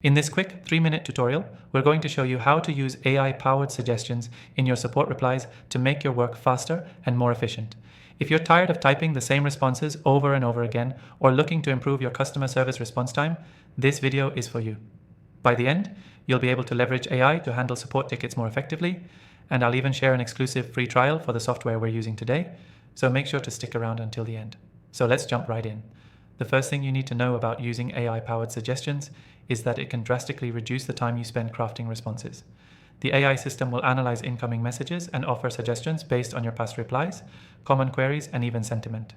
In this quick 3-minute tutorial, we're going to show you how to use AI-powered suggestions in your support replies to make your work faster and more efficient. If you're tired of typing the same responses over and over again or looking to improve your customer service response time, this video is for you. By the end, you'll be able to leverage AI to handle support tickets more effectively, and I'll even share an exclusive free trial for the software we're using today, so make sure to stick around until the end. So let's jump right in. The first thing you need to know about using AI-powered suggestions is that it can drastically reduce the time you spend crafting responses. The AI system will analyze incoming messages and offer suggestions based on your past replies, common queries, and even sentiment.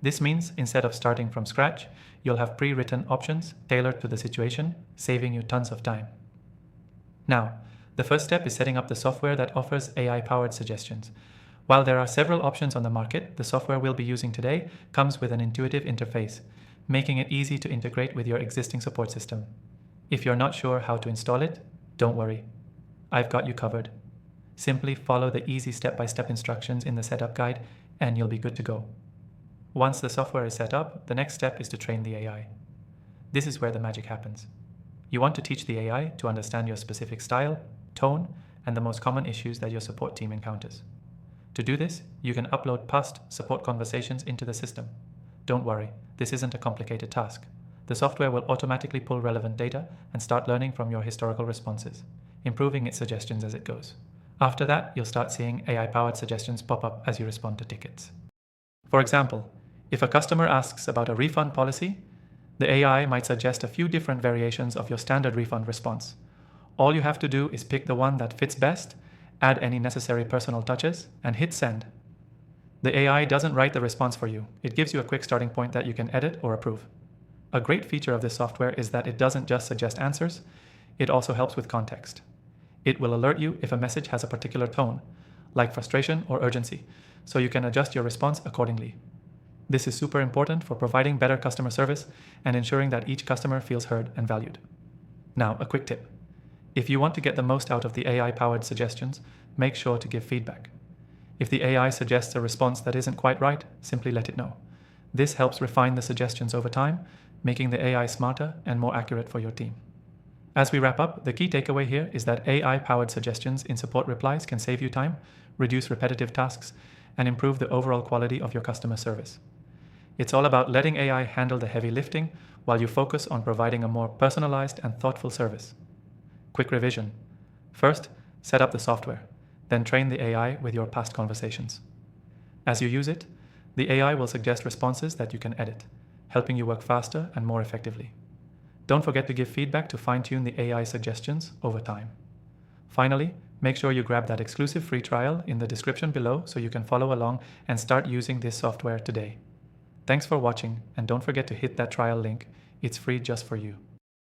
This means instead of starting from scratch, you'll have pre-written options tailored to the situation, saving you tons of time. Now, the first step is setting up the software that offers AI-powered suggestions. While there are several options on the market, the software we'll be using today comes with an intuitive interface, making it easy to integrate with your existing support system. If you're not sure how to install it, don't worry. I've got you covered. Simply follow the easy step-by-step instructions in the setup guide and you'll be good to go. Once the software is set up, the next step is to train the AI. This is where the magic happens. You want to teach the AI to understand your specific style, tone, and the most common issues that your support team encounters. To do this, you can upload past support conversations into the system. Don't worry, this isn't a complicated task. The software will automatically pull relevant data and start learning from your historical responses, improving its suggestions as it goes. After that, you'll start seeing AI-powered suggestions pop up as you respond to tickets. For example, if a customer asks about a refund policy, the AI might suggest a few different variations of your standard refund response. All you have to do is pick the one that fits best, add any necessary personal touches, and hit send. The AI doesn't write the response for you. It gives you a quick starting point that you can edit or approve. A great feature of this software is that it doesn't just suggest answers, it also helps with context. It will alert you if a message has a particular tone, like frustration or urgency, so you can adjust your response accordingly. This is super important for providing better customer service and ensuring that each customer feels heard and valued. Now, a quick tip. If you want to get the most out of the AI-powered suggestions, make sure to give feedback. If the AI suggests a response that isn't quite right, simply let it know. This helps refine the suggestions over time, making the AI smarter and more accurate for your team. As we wrap up, the key takeaway here is that AI-powered suggestions in support replies can save you time, reduce repetitive tasks, and improve the overall quality of your customer service. It's all about letting AI handle the heavy lifting while you focus on providing a more personalized and thoughtful service. Quick revision. First, set up the software, then train the AI with your past conversations. As you use it, the AI will suggest responses that you can edit, helping you work faster and more effectively. Don't forget to give feedback to fine-tune the AI suggestions over time. Finally, make sure you grab that exclusive free trial in the description below so you can follow along and start using this software today. Thanks for watching, and don't forget to hit that trial link. It's free just for you.